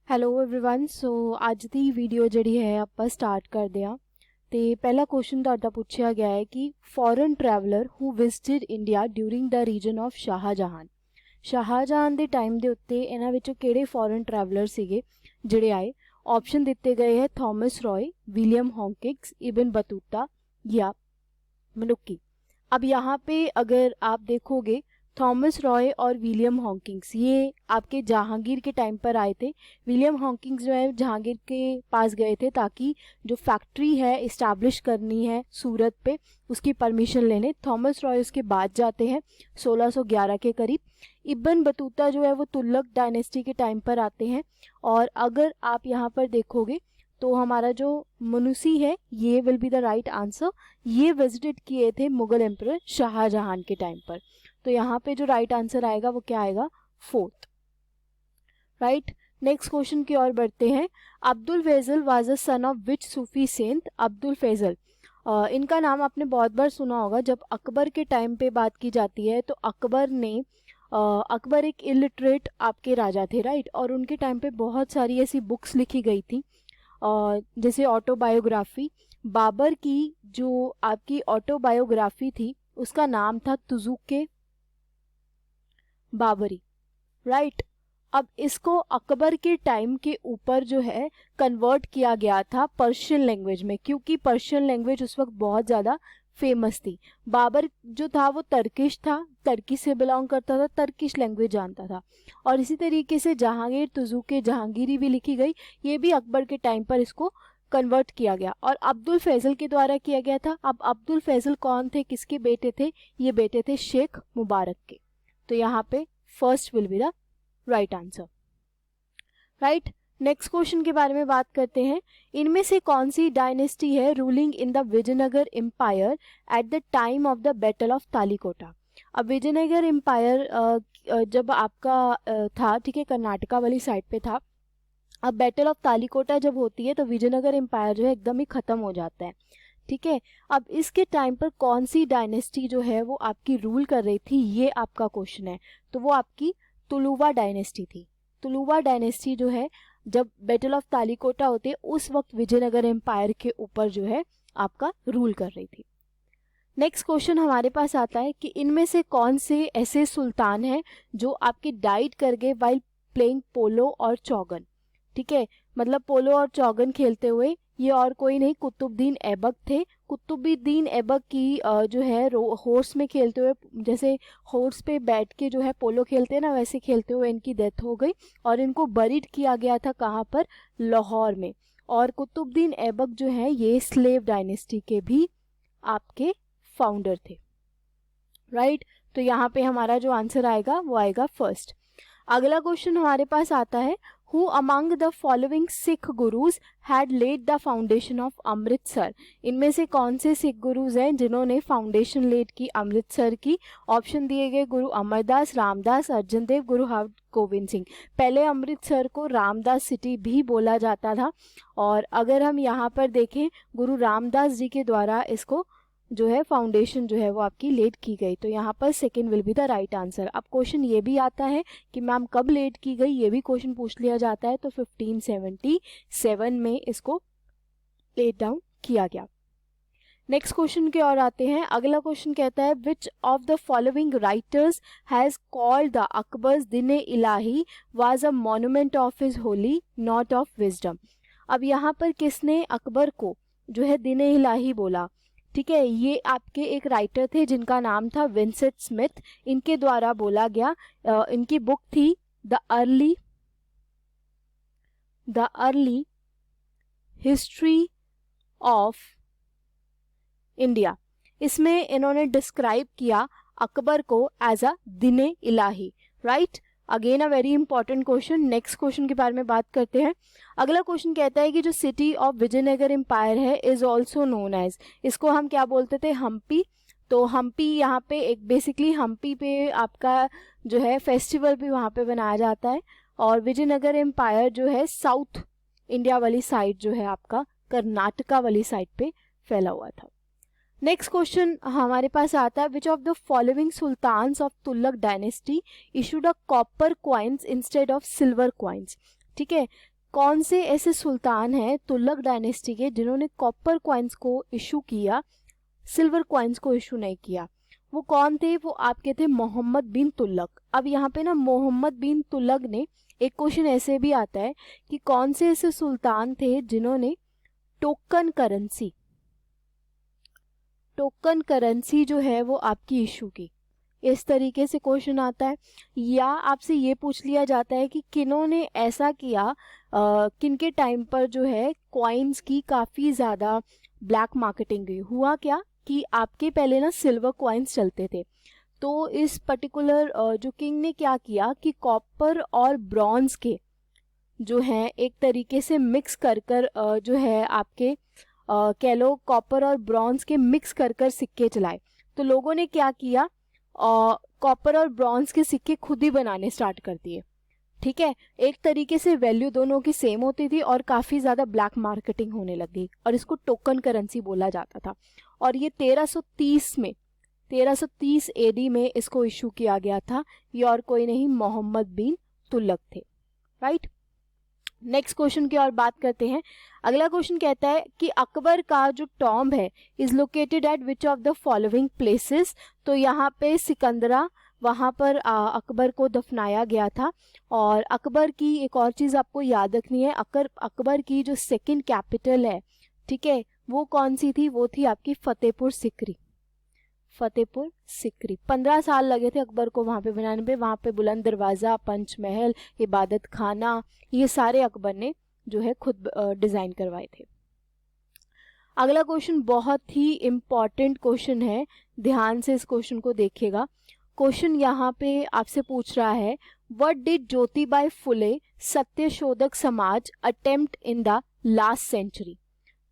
Hello everyone so ਅੱਜ ਦੀ video ਜਿਹੜੀ ਹੈ ਆਪਾਂ ਸਟਾਰਟ ਕਰਦੇ ਹਾਂ ਤੇ ਪਹਿਲਾ ਕੁਐਸਚਨ ਤੁਹਾਡਾ ਪੁੱਛਿਆ ਗਿਆ ਹੈ ਕਿ foreign traveller who visited India during the reign of Shahjahan ਦੇ ਟਾਈਮ ਦੇ ਉੱਤੇ ਇਹਨਾਂ ਵਿੱਚੋਂ ਕਿਹੜੇ ਫੋਰਨ ਟਰੈਵਲਰ ਸੀਗੇ ਜਿਹੜੇ ਆਏ। ऑप्शन दिते गए हैं Thomas Roy, William Hawkins, Ibn Battuta या मनुक्की। अब यहाँ पे अगर आप देखोगे थॉमस रॉय और विलियम हॉकिंस ये आपके जहांगीर के टाइम पर आए थे। विलियम हॉकिंस जो है जहांगीर के पास गए थे ताकि जो फैक्ट्री है इस्टेब्लिश करनी है सूरत पे उसकी परमिशन लेने। थॉमस रॉय उसके बाद जाते हैं 1611 के करीब। इब्न बतूता जो है वो तुगलक डायनेस्टी के टाइम पर आते हैं। और अगर आप यहाँ पर देखोगे तो हमारा जो मनुसी है ये will be the right answer. ये विजिटेड किए थे मुगल एम्परर शाहजहां के टाइम पर। तो यहाँ पे जो राइट आंसर आएगा वो क्या आएगा, फोर्थ। राइट, नेक्स्ट क्वेश्चन की ओर बढ़ते हैं। Abdul Faizal was a son of which Sufi saint. Abdul Faizal इनका नाम आपने बहुत बार सुना होगा। जब अकबर के टाइम पे बात की जाती है तो अकबर एक इलिटरेट आपके राजा थे, राइट। और उनके टाइम पे बहुत सारी ऐसी बुक्स लिखी गई थी जैसे ऑटोबायोग्राफी। बाबर की जो आपकी ऑटोबायोग्राफी थी उसका नाम था तुजुके बाबरी, राइट। अब इसको अकबर के टाइम के ऊपर जो है कन्वर्ट किया गया था पर्शियन लैंग्वेज में, क्योंकि पर्शियन लैंग्वेज उस वक्त बहुत ज़्यादा फेमस थी। बाबर जो था वो टर्किश था, टर्की से बिलोंग करता था, टर्किश लैंग्वेज जानता था। और इसी तरीके से जहांगीर तुजुके जहांगीरी भी लिखी गई, ये भी अकबर के टाइम पर इसको कन्वर्ट किया गया और अब्दुल फैजल के द्वारा किया गया था। अब अब्दुल फैजल कौन थे, किसके बेटे थे? ये बेटे थे शेख मुबारक के। तो यहाँ पे first will be the right answer, right. Next question के बारे में बात करते हैं। इनमें से कौन सी डायनेस्टी है ruling in the Vijayanagar empire at the time of the battle of Talikota. अब विजयनगर एम्पायर जब आपका था, ठीक है, कर्नाटका वाली साइड पे था। अब बैटल ऑफ तालीकोटा जब होती है तो विजयनगर एम्पायर जो है एकदम ही खत्म हो जाता है, ठीक है। अब इसके टाइम पर कौन सी डायनेस्टी जो है वो आपकी रूल कर रही थी, ये आपका क्वेश्चन है। तो वो आपकी तुलुवा डायनेस्टी थी। तुलुवा डायनेस्टी जो है जब बैटल ऑफ तालीकोटा होती है उस वक्त विजयनगर एम्पायर के ऊपर जो है आपका रूल कर रही थी। नेक्स्ट क्वेश्चन हमारे पास आता है कि इनमें से कौन से ऐसे सुल्तान हैं जो आपके डाइड कर गए वाइल प्लेइंग पोलो और चौगन, ठीक है। मतलब पोलो और चौगन खेलते हुए, ये और कोई नहीं कुतुबुद्दीन ऐबक थे। कुतुबुद्दीन ऐबक की जो है हॉर्स में खेलते हुए, जैसे हॉर्स पे बैठ के जो है पोलो खेलते हैं ना, वैसे खेलते हुए इनकी डेथ हो गई और इनको बरीड किया गया था कहाँ पर, लाहौर में। और कुतुबुद्दीन ऐबक जो है ये स्लेव डायनेस्टी के भी आपके फाउंडर थे, राइट। तो यहाँ पे हमारा जो आंसर आएगा वो आएगा फर्स्ट। अगला क्वेश्चन हमारे पास आता है, Who among the following Sikh gurus had laid the foundation of Amritsar. इनमें से कौन से सिख गुरुज हैं जिन्होंने फाउंडेशन लेड की अमृतसर की। ऑप्शन दिए गए गुरु अमरदास, रामदास, अर्जन देव, गुरु हरगोविंद सिंह। पहले अमृतसर को रामदास सिटी भी बोला जाता था और अगर हम यहाँ पर देखें गुरु रामदास जी के द्वारा इसको जो है फाउंडेशन जो है वो आपकी लेड की गई। तो यहाँ पर second will be the right answer. अब क्वेश्चन ये भी आता है कि मैम कब लेड की गई, ये भी क्वेश्चन पूछ लिया जाता है। तो 1577 में इसको लेड डाउन किया गया। नेक्स्ट क्वेश्चन की ओर आते हैं। अगला क्वेश्चन कहता है, which of the following writers has called the Akbar's Din Ilahi was a monument of his holy not of wisdom. अब यहाँ पर किसने अकबर को जो है दिने इलाही बोला, ठीक है। ये आपके एक राइटर थे जिनका नाम था विंसेंट स्मिथ, इनके द्वारा बोला गया। इनकी बुक थी the early history of India. इसमें इन्होंने डिस्क्राइब किया अकबर को as a Din Ilahi, right. Again a very important question. Next question के बारे में बात करते हैं। अगला क्वेश्चन कहता है कि जो सिटी ऑफ विजयनगर एम्पायर है इज ऑल्सो नोन एज, इसको हम क्या बोलते थे, हम्पी। तो हम्पी यहाँ पे एक बेसिकली हम्पी पे आपका जो है फेस्टिवल भी वहाँ पे बनाया जाता है। और विजयनगर एम्पायर जो है साउथ इंडिया वाली साइड जो है आपका कर्नाटका वाली साइड पे फैला हुआ था। नेक्स्ट क्वेश्चन हमारे पास आता है, which of the following sultans of Tughlaq dynasty issued a copper coins instead of silver coins. ठीक है, कौन से ऐसे सुल्तान हैं तुगलक डायनेस्टी के जिन्होंने कॉपर कॉइन्स को इशू किया, सिल्वर कॉइन्स को इशू नहीं किया? वो कौन थे? वो आपके थे मोहम्मद बिन तुगलक। अब यहाँ पे ना मोहम्मद बिन तुगलक ने, एक क्वेश्चन ऐसे भी आता है कि कौन से ऐसे सुल्तान थे जिन्होंने टोकन करेंसी जो है वो आपकी इशू की, इस तरीके से क्वेश्चन आता है। या आपसे ये पूछ लिया जाता है कि किन्होंने ऐसा किया, किनके टाइम पर जो है कॉइन्स की काफ़ी ज़्यादा ब्लैक मार्केटिंग हुई। हुआ क्या कि आपके पहले ना सिल्वर कॉइन्स चलते थे, तो इस पर्टिकुलर जो किंग ने क्या किया कि कॉपर और ब्रॉन्ज के जो है एक तरीके से मिक्स कर जो है आपके कह लो कॉपर और ब्रॉन्ज के मिक्स कर सिक्के चलाए। तो लोगों ने क्या किया, कॉपर और ब्रॉन्ज के सिक्के खुद ही बनाने स्टार्ट कर दिए। ठीक है, एक तरीके से वैल्यू दोनों की सेम होती थी और काफ़ी ज़्यादा ब्लैक मार्केटिंग होने लगी और इसको टोकन करेंसी बोला जाता था। और ये 1330 एडी में इसको इशू किया गया था। ये और कोई नहीं, मोहम्मद बिन तुगलक थे। राइट, नेक्स्ट क्वेश्चन की और बात करते हैं। अगला क्वेश्चन कहता है कि अकबर का जो टॉम्ब है is located at which of the following places. तो यहाँ पे सिकंदरा, वहाँ पर अकबर को दफनाया गया था। और अकबर की एक और चीज़ आपको याद रखनी है, अकबर की जो सेकंड कैपिटल है, ठीक है, वो कौन सी थी? वो थी आपकी फतेहपुर सिकरी। 15 साल लगे थे अकबर को वहाँ पे बनाने पे। वहाँ पे बुलंद दरवाज़ा, पंचमहल, इबादत खाना, ये सारे अकबर ने जो है खुद डिज़ाइन करवाए थे। अगला क्वेश्चन बहुत ही इम्पॉर्टेंट क्वेश्चन है, ध्यान से इस क्वेश्चन को देखिएगा। क्वेश्चन यहाँ पे आपसे पूछ रहा है, what did Jyotibai Phule Satyashodhak Samaj attempt in the last century?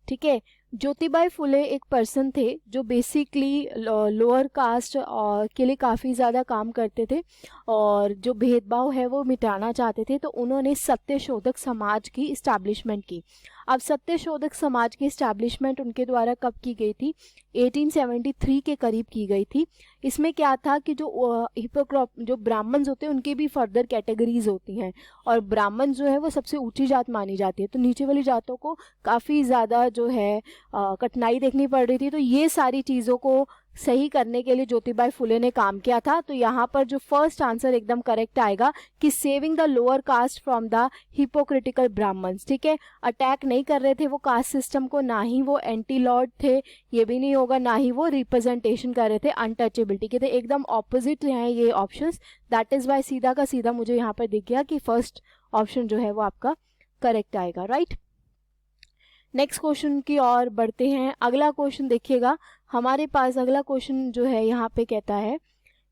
ठीक है, ज्योतिबाई फुले एक पर्सन थे जो बेसिकली लोअर कास्ट के लिए काफ़ी ज़्यादा काम करते थे और जो भेदभाव है वो मिटाना चाहते थे। तो उन्होंने सत्यशोधक समाज की इस्टेब्लिशमेंट की। अब सत्यशोधक समाज की इस्टेब्लिशमेंट उनके द्वारा कब की गई थी? 1873 के करीब की गई थी। इसमें क्या था कि जो ब्राह्मण्स होते हैं उनकी भी फर्दर कैटेगरीज होती हैं और ब्राह्मण जो है वो सबसे ऊंची जात मानी जाती है, तो नीचे वाली जातों को काफ़ी ज़्यादा जो है कठिनाई देखनी पड़ रही थी। तो ये सारी चीज़ों को सही करने के लिए ज्योतिबाई फुले ने काम किया था। तो यहाँ पर जो फर्स्ट आंसर एकदम करेक्ट आएगा कि saving the lower caste from the hypocritical brahmins. ठीक है, अटैक नहीं कर रहे थे वो कास्ट सिस्टम को, ना ही वो एंटी लॉर्ड थे, ये भी नहीं होगा, ना ही वो रिप्रेजेंटेशन कर रहे थे अनटचेबिलिटी के, थे एकदम ऑपोजिट हैं ये ऑप्शंस। दैट इज वाई सीधा का सीधा मुझे यहाँ पर दिख गया कि फर्स्ट ऑप्शन जो है वो आपका करेक्ट आएगा। राइट, नेक्स्ट क्वेश्चन की ओर बढ़ते हैं। अगला क्वेश्चन देखिएगा, हमारे पास अगला क्वेश्चन जो है यहाँ पे कहता है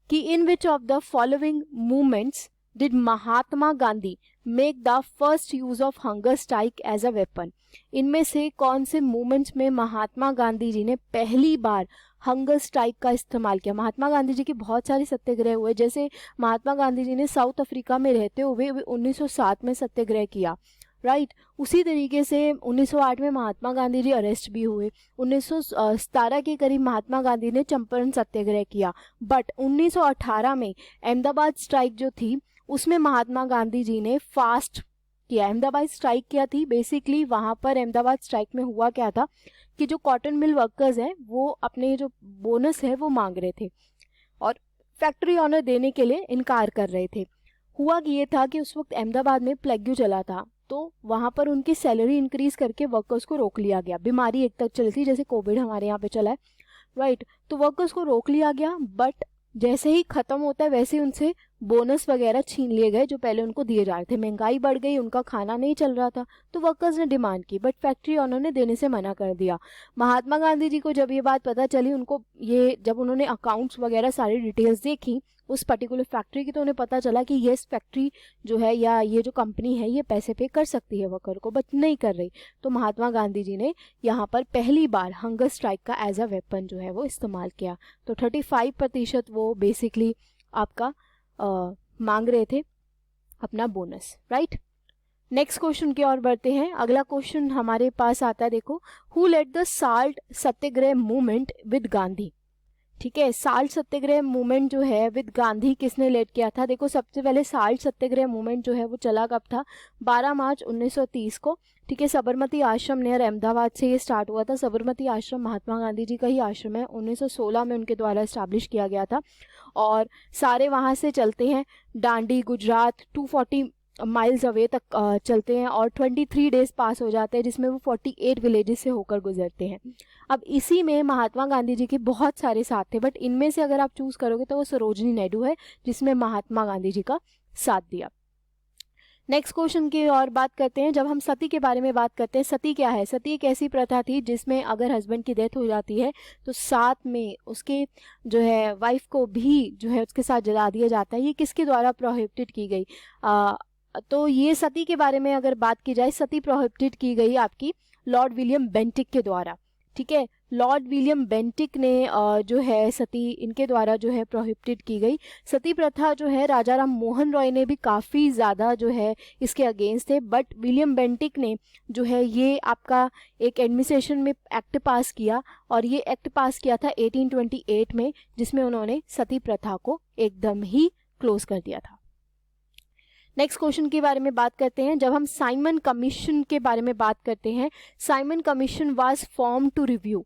कि in which of the following movements did Mahatma Gandhi make the first use of hunger strike as a weapon? इनमें से कौन से मूवमेंट्स में महात्मा गांधी जी ने पहली बार हंगर स्ट्राइक का इस्तेमाल किया? महात्मा गांधी जी के बहुत सारे सत्याग्रह हुए, जैसे महात्मा गांधी जी ने साउथ अफ्रीका में रहते हुए 1907 में सत्याग्रह किया। राइट, उसी तरीके से 1908 में महात्मा गांधी जी अरेस्ट भी हुए। 1917 के करीब महात्मा गांधी ने चंपारण सत्याग्रह किया। बट 1918 में अहमदाबाद स्ट्राइक जो थी उसमें महात्मा गांधी जी ने फास्ट किया। अहमदाबाद स्ट्राइक क्या थी? बेसिकली वहाँ पर अहमदाबाद स्ट्राइक में हुआ क्या था कि जो कॉटन मिल वर्कर्स हैं वो अपने जो बोनस है वो मांग रहे थे और फैक्ट्री ऑनर देने के लिए इनकार कर रहे थे। हुआ कि ये था कि उस वक्त अहमदाबाद में प्लेग्यू चला था, तो वहाँ पर उनकी सैलरी इंक्रीज करके वर्कर्स को रोक लिया गया। बीमारी एक तक चली थी, जैसे कोविड हमारे यहाँ पे चला है। राइट, तो वर्कर्स को रोक लिया गया, बट जैसे ही खत्म होता है वैसे ही उनसे बोनस वगैरह छीन लिए गए जो पहले उनको दिए जा रहे थे। महंगाई बढ़ गई, उनका खाना नहीं चल रहा था, तो वर्कर्स ने डिमांड की, बट फैक्ट्री ऑनर ने देने से मना कर दिया। महात्मा गांधी जी को जब ये बात पता चली, उनको ये जब उन्होंने अकाउंट्स वगैरह सारी डिटेल्स देखी उस पर्टिकुलर फैक्ट्री की, तो उन्हें पता चला कि ये फैक्ट्री जो है या ये जो कंपनी है ये पैसे पे कर सकती है वर्कर को, बट नहीं कर रही। तो महात्मा गांधी जी ने यहाँ पर पहली बार हंगर स्ट्राइक का एज अ वेपन जो है वो इस्तेमाल किया। तो 35% वो बेसिकली आपका मांग रहे थे अपना बोनस। राइट, नेक्स्ट क्वेश्चन की ओर बढ़ते हैं। अगला क्वेश्चन हमारे पास आता है, देखो, who led the salt Satyagraha movement with Gandhi? ठीक है। साल्ट सत्याग्रह मूवमेंट जो है विद गांधी किसने लेड किया था? देखो सबसे पहले साल्ट सत्याग्रह मूवमेंट जो है वो चला कब था? 12 मार्च 1930 को। ठीक है। साबरमती आश्रम नियर अहमदाबाद से ये स्टार्ट हुआ था। साबरमती आश्रम महात्मा गांधी जी का ही आश्रम है, 1916 में उनके द्वारा इस्टेब्लिश किया गया था। और सारे वहाँ से चलते हैं डांडी गुजरात 240 माइल्स अवे तक चलते हैं और 23 डेज पास हो जाते हैं, जिसमें वो 48 विलेजेस से होकर गुजरते हैं। अब इसी में महात्मा गांधी जी के बहुत सारे साथ थे, बट इनमें से अगर आप चूज करोगे तो वो सरोजनी नायडू है जिसमें महात्मा गांधी जी का साथ दिया। नेक्स्ट क्वेश्चन की और बात करते हैं। जब हम सती के बारे में बात करते हैं, सती क्या है? सती एक ऐसी प्रथा थी जिसमें अगर हस्बैंड की डेथ हो जाती है तो साथ में उसके जो है वाइफ को भी जो है उसके साथ जला दिया जाता है। ये किसके द्वारा प्रोहिबिटेड की गई? तो ये सती के बारे में अगर बात की जाए, सती प्रोहिबिटेड की गई आपकी लॉर्ड विलियम बेंटिक के द्वारा। ठीक है। लॉर्ड विलियम बेंटिक ने जो है सती इनके द्वारा जो है प्रोहिबिटेड की गई। सती प्रथा जो है राजा राम मोहन रॉय ने भी काफ़ी ज़्यादा जो है इसके अगेंस्ट थे, बट विलियम बेंटिक ने जो है ये आपका एक एडमिनिस्ट्रेशन में एक्ट पास किया और ये एक्ट पास किया था 1828 में, जिसमें उन्होंने सती प्रथा को एकदम ही क्लोज कर दिया था। नेक्स्ट क्वेश्चन के बारे में बात करते हैं। जब हम साइमन कमीशन के बारे में बात करते हैं, Simon commission was form to review.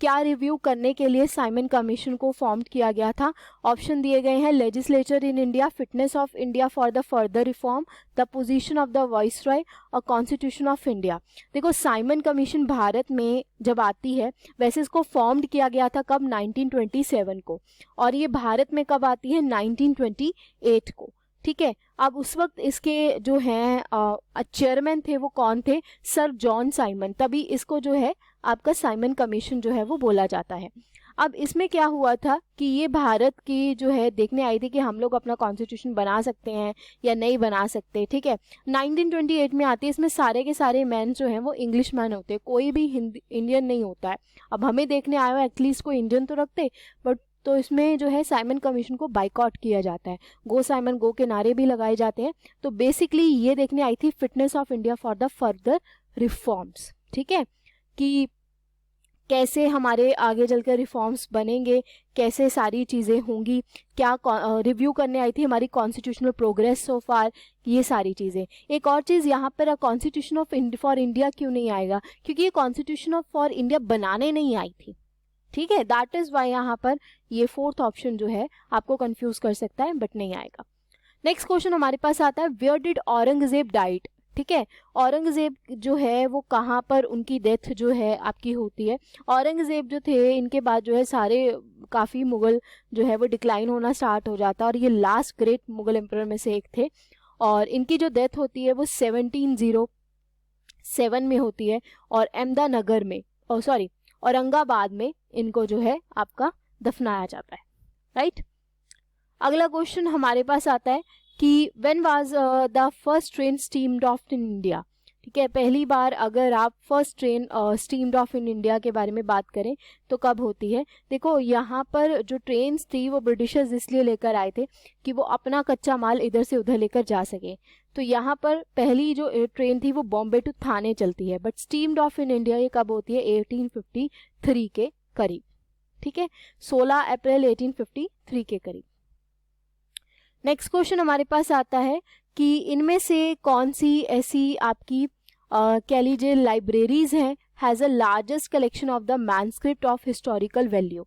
क्या रिव्यू करने के लिए साइमन कमीशन को फॉर्म किया गया था? ऑप्शन दिए गए हैं legislature in India, fitness of India for the further reform, the position of the viceroy और कॉन्स्टिट्यूशन ऑफ इंडिया। देखो साइमन कमीशन भारत में जब आती है, वैसे इसको फॉर्म्ड किया गया था कब? 1927 को, और ये भारत में कब आती है? 1928 को। ठीक है। अब उस वक्त इसके जो हैं चेयरमैन थे वो कौन थे? Sir John Simon. तभी इसको जो है आपका साइमन कमीशन जो है वो बोला जाता है। अब इसमें क्या हुआ था कि ये भारत की जो है देखने आई थी कि हम लोग अपना कॉन्स्टिट्यूशन बना सकते हैं या नहीं बना सकते। ठीक है। 1928 में आती है। इसमें सारे के सारे मैन जो हैं वो इंग्लिश मैन होते हैं, कोई भी इंडियन नहीं होता है। अब हमें देखने आया हुआ एटलीस्ट कोई इंडियन तो रखते, बट तो इसमें जो है साइमन कमीशन को बाइकआउट किया जाता है। गो साइमन गो के नारे भी लगाए जाते हैं। तो बेसिकली ये देखने आई थी fitness of India for the further reforms. ठीक है, कि कैसे हमारे आगे चलकर रिफॉर्म्स बनेंगे, कैसे सारी चीज़ें होंगी, क्या रिव्यू करने आई थी हमारी कॉन्स्टिट्यूशनल प्रोग्रेस सो फार, ये सारी चीज़ें। एक और चीज़ यहाँ पर कॉन्स्टिट्यूशन ऑफ फॉर इंडिया क्यों नहीं आएगा? क्योंकि ये कॉन्स्टिट्यूशन ऑफ फॉर इंडिया बनाने नहीं आई थी। ठीक है, दैट इज वाई यहाँ पर ये फोर्थ ऑप्शन जो है आपको कंफ्यूज कर सकता है, बट नहीं आएगा। नेक्स्ट क्वेश्चन हमारे पास आता है, वेयर डिड औरंगजेब डाइड? ठीक है, औरंगजेब जो है वो कहाँ पर उनकी डेथ जो है आपकी होती है? औरंगजेब जो थे इनके बाद जो है सारे काफ़ी मुगल जो है वो डिक्लाइन होना स्टार्ट हो जाता है, और ये लास्ट ग्रेट मुगल एम्परर में से एक थे। और इनकी जो डेथ होती है वो 1707 में होती है, और अहमदानगर में औरंगाबाद में इनको जो है आपका दफनाया जाता है। राइट। अगला क्वेश्चन हमारे पास आता है कि when was the first train steamed of in India? ठीक है, पहली बार अगर आप first train steamed of in India के बारे में बात करें तो कब होती है? देखो यहाँ पर जो ट्रेन्स थी वो ब्रिटिशर्स इसलिए लेकर आए थे कि वो अपना कच्चा माल इधर से उधर लेकर जा सके। तो यहाँ पर पहली जो ट्रेन थी वो बॉम्बे टू थाने चलती है, but steamed of in India ये कब होती है? 1853 के करीब। ठीक है, 16 अप्रैल 1853 के करीब। नेक्स्ट क्वेश्चन हमारे पास आता है कि इनमें से कौन सी ऐसी आपकी कह लीजिए लाइब्रेरीज हैं has a largest collection of the manuscript of historical value?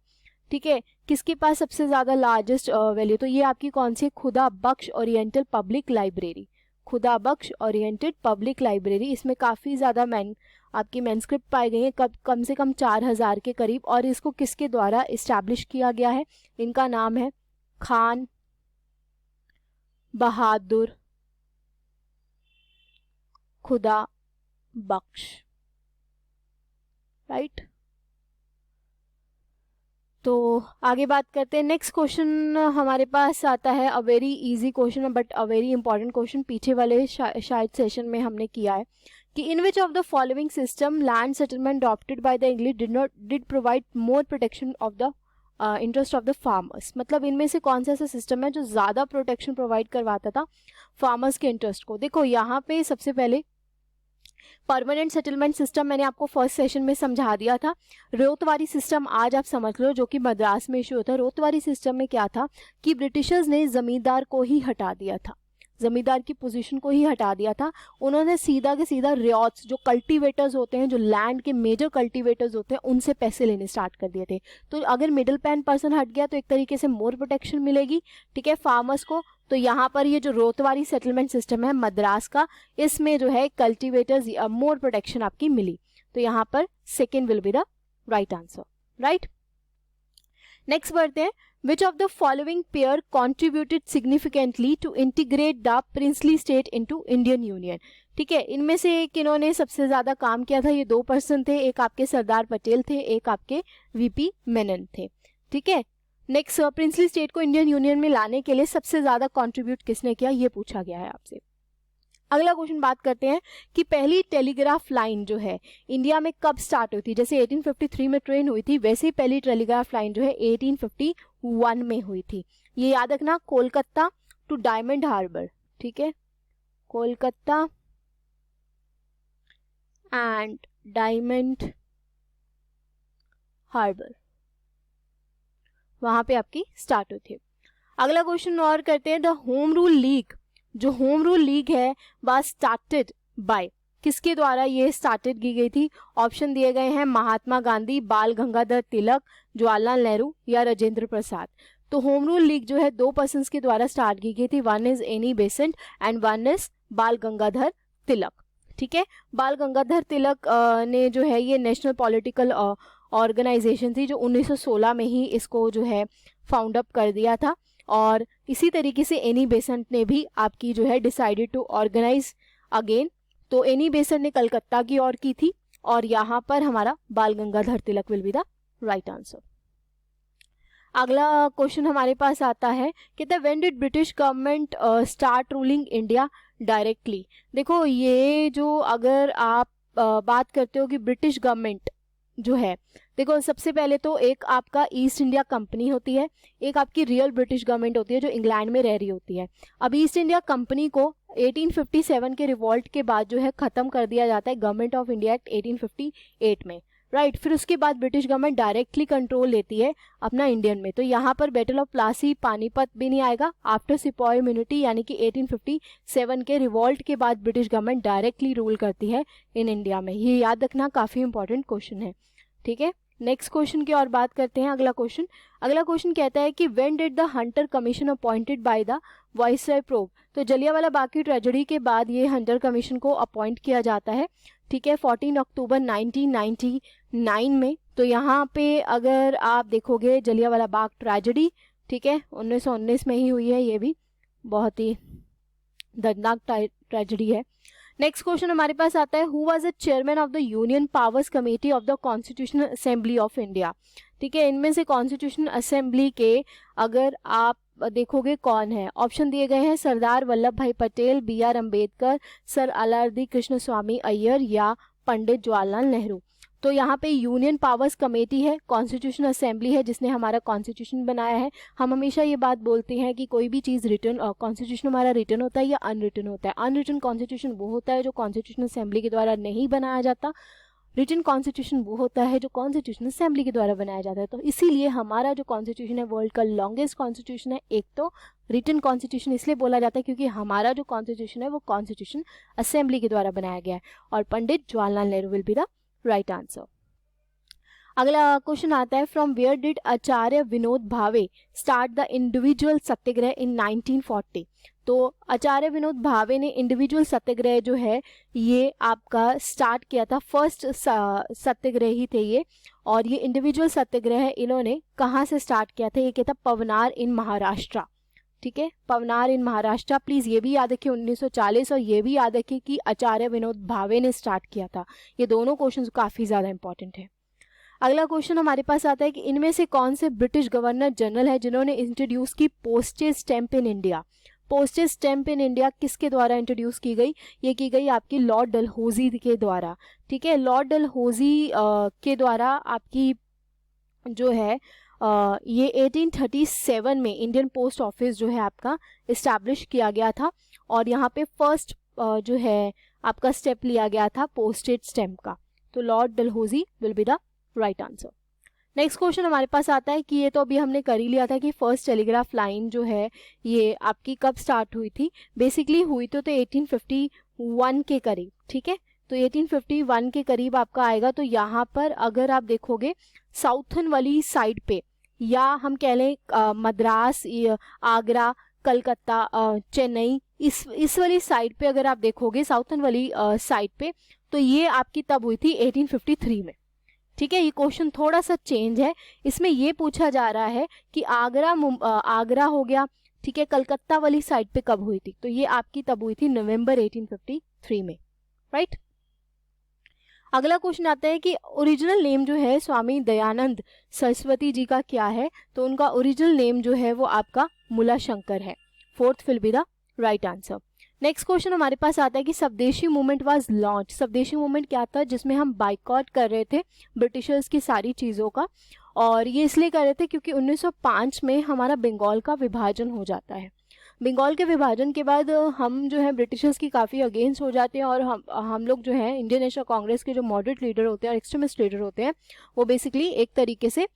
ठीक है, किसके पास सबसे ज़्यादा लार्जेस्ट वैल्यू? तो ये आपकी कौन सी? खुदा बख्श ओरिएंटल पब्लिक लाइब्रेरी। खुदा बख्श ओरिएंटेड पब्लिक लाइब्रेरी, इसमें काफ़ी ज़्यादा आपकी मैनस्क्रिप्ट पाई गई हैं, कम से कम 4000 के करीब। और इसको किसके द्वारा इस्टेब्लिश किया गया है? इनका नाम है खान बहादुर खुदा बख्श। राइट। तो आगे बात करते हैं। नेक्स्ट क्वेश्चन हमारे पास आता है, a very easy question but a very important question, पीछे वाले शायद सेशन में हमने किया है कि in which of the following system land settlement adopted by the English did provide more protection of the interest of the farmers? मतलब इनमें से कौन सा ऐसा सिस्टम है जो ज़्यादा प्रोटेक्शन प्रोवाइड करवाता था फार्मर्स के इंटरेस्ट को? देखो यहाँ पे सबसे पहले परमानेंट सेटलमेंट सिस्टम मैंने आपको फर्स्ट सेशन में समझा दिया था। रोतवारी सिस्टम आज आप समझ लो, जो कि मद्रास में इशू होता है। रोतवारी सिस्टम में क्या था कि ब्रिटिशर्स ने जमींदार को ही हटा दिया था, जमींदार की पोजीशन को ही हटा दिया था। उन्होंने सीधा के सीधा रियाट्स, जो कल्टीवेटर्स होते हैं, जो लैंड के मेजर कल्टीवेटर्स होते हैं, उनसे पैसे लेने स्टार्ट कर दिए थे। तो अगर मिडिल पैन पर्सन हट गया तो एक तरीके से मोर प्रोटेक्शन मिलेगी, ठीक है, फार्मर्स को। तो यहाँ पर ये जो रोतवारी सेटलमेंट सिस्टम है मद्रास का, इसमें जो है कल्टीवेटर्स मोर प्रोटेक्शन आपकी मिली। तो यहाँ पर second will be the right answer, right. Next बढ़ते हैं, which of the following pair contributed significantly to integrate the princely state into Indian Union? ठीक है, इनमें से एक इन्होंने सबसे ज्यादा काम किया था, ये 2 पर्सन थे, एक आपके सरदार पटेल थे, एक आपके वीपी मेनन थे, ठीक है। नेक्स्ट, प्रिंसली स्टेट को इंडियन यूनियन में लाने के लिए सबसे ज्यादा कंट्रीब्यूट किसने किया, ये पूछा गया है आपसे। अगला क्वेश्चन बात करते हैं कि पहली टेलीग्राफ लाइन जो है इंडिया में कब स्टार्ट हुई थी। जैसे 1853 में ट्रेन हुई थी, वैसे ही पहली टेलीग्राफ लाइन जो है 1851 में हुई थी। ये याद रखना, कोलकाता टू डायमंड हार्बर, ठीक है, कोलकाता एंड डायमंड हार्बर, वहां पे आपकी स्टार्ट हुई थी। अगला क्वेश्चन और करते हैं, द होम रूल लीग, जो होम रूल लीग है वह स्टार्टेड बाय, किसके द्वारा ये स्टार्टेड की गई थी। ऑप्शन दिए गए हैं महात्मा गांधी, बाल गंगाधर तिलक, जवाहरलाल नेहरू या राजेंद्र प्रसाद। तो होम रूल लीग जो है 2 पर्सन्स के द्वारा स्टार्ट की गई थी, one is Annie Besant and one is बाल गंगाधर तिलक, ठीक है। बाल गंगाधर तिलक ने जो है ये नेशनल पॉलिटिकल ऑर्गेनाइजेशन थी, जो 1916 में ही इसको जो है फाउंड अप कर दिया था। और इसी तरीके से एनी बेसेंट ने भी आपकी जो है डिसाइडेड टू ऑर्गेनाइज अगेन। तो एनी बेसेंट ने कलकत्ता की ओर की थी, और यहाँ पर हमारा Bal Gangadhar Tilak will be the right answer. अगला क्वेश्चन हमारे पास आता है, कहते हैं when did British government start ruling India directly. देखो, ये जो अगर आप बात करते हो कि ब्रिटिश गवर्नमेंट जो है, देखो सबसे पहले तो एक आपका ईस्ट इंडिया कंपनी होती है, एक आपकी रियल ब्रिटिश गवर्नमेंट होती है जो इंग्लैंड में रह रही होती है। अब ईस्ट इंडिया कंपनी को 1857 के रिवॉल्ट के बाद जो है खत्म कर दिया जाता है गवर्नमेंट ऑफ इंडिया एक्ट 1858 में, राइट। फिर उसके बाद ब्रिटिश गवर्नमेंट डायरेक्टली कंट्रोल लेती है अपना इंडियन में। तो यहाँ पर बैटल ऑफ प्लासी, पानीपत भी नहीं आएगा। आफ्टर सिपॉय इम्यूनिटी यानी कि 1857 के रिवॉल्ट के बाद ब्रिटिश गवर्नमेंट डायरेक्टली रूल करती है इन इंडिया में। ये याद रखना, काफी इंपॉर्टेंट क्वेश्चन है, ठीक है। नेक्स्ट क्वेश्चन की और बात करते हैं। अगला क्वेश्चन कहता है कि when did the Hunter commission appointed by the viceroy probe. तो जलियांवाला बाग की ट्रेजेडी के बाद ये हंटर कमीशन को अपॉइंट किया जाता है, ठीक है, 14 अक्टूबर 1999 में। तो यहाँ पे अगर आप देखोगे जलियांवाला बाग ट्रेजेडी, ठीक है, 1919 में ही हुई है, ये भी बहुत ही दर्दनाक ट्रेजेडी है। नेक्स्ट क्वेश्चन हमारे पास आता है, who was the chairman of the union powers committee of the constitutional assembly of India. ठीक है, इनमें से कॉन्स्टिट्यूशनल असेंबली के अगर आप देखोगे कौन है, ऑप्शन दिए गए हैं सरदार वल्लभ भाई पटेल, BR अम्बेडकर, सर अलारदी कृष्ण स्वामी अय्यर या पंडित जवाहरलाल नेहरू। तो यहाँ पे यूनियन पावर्स कमेटी है, कॉन्स्टिट्यूशनल असेंबली है जिसने हमारा कॉन्स्टिट्यूशन बनाया है। हम हमेशा ये बात बोलते हैं कि कोई भी चीज़ रिटर्न, कॉन्स्टिट्यूशन हमारा रिटर्न होता है या अनरिटर्न होता है। अनरिटर्न कॉन्स्टिट्यूशन वो होता है जो कॉन्स्टिट्यूशनल असेंबली के द्वारा नहीं बनाया जाता, रिटन कॉन्स्टिट्यूशन वो होता है जो कॉन्स्टिट्यूशनल असेंबली के द्वारा बनाया जाता है। तो इसीलिए हमारा जो कॉन्स्टिट्यूशन है वर्ल्ड का लॉन्गेस्ट कॉन्स्टिट्यूशन है। एक तो रिटन कॉन्स्टिट्यूशन इसलिए बोला जाता है क्योंकि हमारा जो कॉन्स्टिट्यूशन है वो कॉन्स्टिट्यूशन असेंबली के द्वारा बनाया गया है, और Pandit Jawaharlal Nehru will be the right answer. अगला क्वेश्चन आता है, from where did Acharya Vinod Bhave start the individual satyagraha in 1940। तो आचार्य विनोद भावे ने इंडिविजुअल सत्याग्रह जो है ये आपका स्टार्ट किया था, फर्स्ट सत्याग्रही थे ये। और ये इंडिविजुअल सत्याग्रह इन्होंने कहाँ से स्टार्ट किया था, ये किया था पवनार इन महाराष्ट्र। ठीक है, पवनार इन महाराष्ट्र। प्लीज ये भी याद रखिए 1940, और ये भी याद रखिए कि आचार्य विनोद भावे ने स्टार्ट किया था। ये दोनों क्वेश्चन काफी ज्यादा इंपॉर्टेंट है। अगला क्वेश्चन हमारे पास आता है कि इनमें से कौन से ब्रिटिश गवर्नर जनरल है जिन्होंने इंट्रोड्यूस की postage stamp in India. Postage stamp in India किसके द्वारा इंट्रोड्यूस की गई, ये की गई आपकी लॉर्ड डलहौजी के द्वारा। ठीक है, लॉर्ड डलहौजी के द्वारा आपकी जो है ये 1837 में इंडियन पोस्ट ऑफिस जो है आपका इस्टेब्लिश किया गया था। और यहाँ पे फर्स्ट जो है आपका स्टेप लिया गया था पोस्टेज स्टैम्प का। तो Lord Dalhousie will be the right answer. Next question हमारे पास आता है कि ये तो अभी हमने कर ही लिया था कि फर्स्ट टेलीग्राफ लाइन जो है ये आपकी कब स्टार्ट हुई थी। बेसिकली हुई तो 1851 के करीब, ठीक है। तो 1851 के करीब आपका आएगा। तो यहाँ पर अगर आप देखोगे साउथर्न वाली साइड पे, या हम कह लें मद्रास, आगरा, कलकत्ता, चेन्नई, इस वाली साइड पे अगर आप देखोगे साउथर्न वाली साइड पे, तो ये आपकी तब हुई थी 1853 में, ठीक है। ये क्वेश्चन थोड़ा सा चेंज है, इसमें ये पूछा जा रहा है कि आगरा हो गया, ठीक है, कलकत्ता वाली साइड पे कब हुई थी। तो ये आपकी तब हुई थी नवंबर 1853 में, राइट। अगला क्वेश्चन आता है कि ओरिजिनल नेम जो है स्वामी दयानंद सरस्वती जी का क्या है। तो उनका ओरिजिनल नेम जो है वो आपका मूला शंकर है। Fourth will be the right answer. Next question हमारे पास आता है कि स्वदेशी मूवमेंट वाज लॉन्च। स्वदेशी मूवमेंट क्या था, जिसमें हम बाइकआउट कर रहे थे ब्रिटिशर्स की सारी चीज़ों का, और ये इसलिए कर रहे थे क्योंकि 1905 में हमारा बंगाल का विभाजन हो जाता है। बंगाल के विभाजन के बाद हम जो है ब्रिटिशर्स की काफ़ी अगेंस्ट हो जाते हैं, और हम लोग जो है इंडियन नेशनल कांग्रेस के जो मॉडरेट लीडर होते हैं और एक्सट्रीमिस्ट लीडर होते हैं, वो बेसिकली एक तरीके से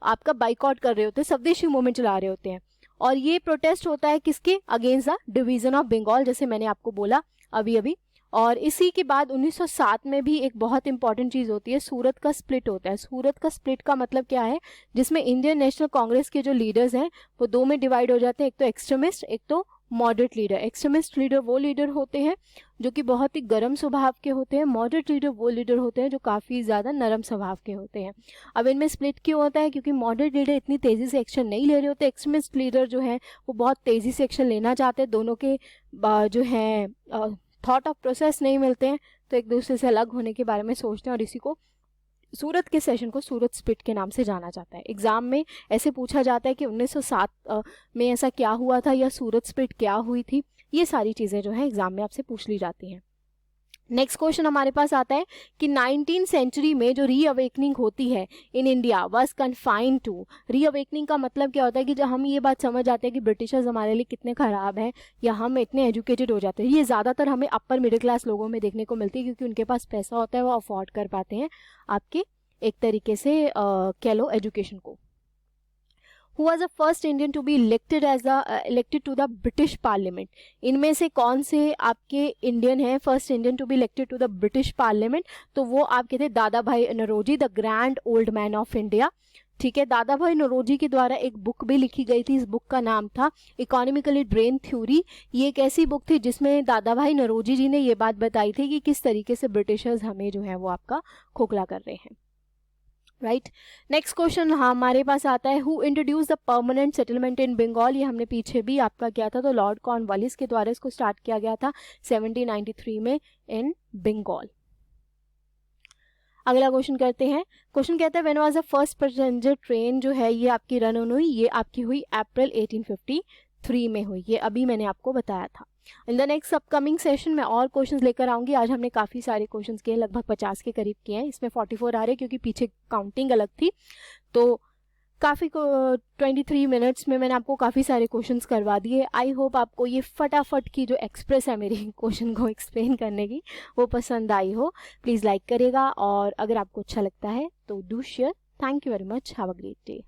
आपका बाइकआउट कर रहे होते हैं, स्वदेशी मूवमेंट चला रहे होते हैं। और ये प्रोटेस्ट होता है किसके against the division of Bengal, जैसे मैंने आपको बोला अभी अभी। और इसी के बाद 1907 में भी एक बहुत इंपॉर्टेंट चीज़ होती है, सूरत का स्प्लिट होता है। सूरत का स्प्लिट का मतलब क्या है, जिसमें इंडियन नेशनल कांग्रेस के जो लीडर्स हैं वो दो में डिवाइड हो जाते हैं, एक तो एक्सट्रीमिस्ट, एक तो मॉडरेट लीडर। एक्सट्रीमिस्ट लीडर वो लीडर होते हैं जो कि बहुत ही गर्म स्वभाव के होते हैं, मॉडरेट लीडर वो लीडर होते हैं जो काफ़ी ज़्यादा नरम स्वभाव के होते हैं। अब इनमें स्प्लिट क्यों होता है, क्योंकि मॉडरेट लीडर इतनी तेज़ी से एक्शन नहीं ले रहे होते, एक्सट्रीमिस्ट लीडर जो है वो बहुत तेज़ी से एक्शन लेना चाहते हैं, दोनों के जो हैं थॉट ऑफ प्रोसेस नहीं मिलते हैं, तो एक दूसरे से अलग होने के बारे में सोचते हैं, और इसी को सूरत के सेशन को सूरत स्प्लिट के नाम से जाना जाता है। एग्जाम में ऐसे पूछा जाता है कि 1907 में ऐसा क्या हुआ था, या सूरत स्प्लिट क्या हुई थी। ये सारी चीज़ें जो है एग्जाम में आपसे पूछ ली जाती हैं। नेक्स्ट क्वेश्चन हमारे पास आता है कि 19th सेंचुरी में जो रीअवेकनिंग होती है in India was confined to. Reawakening का मतलब क्या होता है कि जब हम ये बात समझ आते हैं कि ब्रिटिशर्स हमारे लिए कितने ख़राब हैं, या हम इतने एजुकेटेड हो जाते हैं। ये ज़्यादातर हमें अपर मिडिल क्लास लोगों में देखने को मिलती है, क्योंकि उनके पास पैसा होता है, वो अफोर्ड कर पाते हैं आपके एक तरीके से कह लो एजुकेशन को। Who was the first Indian to be elected to the British Parliament? इनमें से कौन से आपके इंडियन हैं first Indian to be elected to the British parliament? तो वो आपके थे Dadabhai Naoroji, the grand old man of India, ठीक है। दादा भाई नौरोजी के द्वारा एक बुक भी लिखी गई थी, इस बुक का नाम था इकोनॉमिकली ड्रेन थ्योरी। ये एक ऐसी बुक थी जिसमें दादा भाई नौरोजी जी ने ये बात बताई थी कि किस तरीके से ब्रिटिशर्स हमें जो है वो आपका खोखला कर रहे हैं, राइट। नेक्स्ट क्वेश्चन हमारे पास आता है, who introduce the permanent settlement in Bengal. ये हमने पीछे भी आपका किया था, तो लॉर्ड कॉर्नवालिस के द्वारा इसको स्टार्ट किया गया था 1793 में इन बंगाल। अगला क्वेश्चन करते हैं। क्वेश्चन कहता है when was the first passenger train जो है ये आपकी रन ऑन हुई। ये आपकी हुई अप्रैल 1853 में हुई, ये अभी मैंने आपको बताया था। In the next upcoming session में और क्वेश्चंस लेकर आऊंगी। आज हमने काफ़ी सारे क्वेश्चंस किए, लगभग 50 के करीब किए हैं। इसमें 44 आ रहे हैं क्योंकि पीछे काउंटिंग अलग थी, तो काफ़ी 23 मिनट्स में मैंने आपको काफ़ी सारे क्वेश्चंस करवा दिए। आई होप आपको ये फटाफट की जो एक्सप्रेस है मेरी क्वेश्चन को एक्सप्लेन करने की, वो पसंद आई हो। प्लीज़ लाइक करेगा, और अगर आपको अच्छा लगता है तो do share. Thank you very much, have a great day.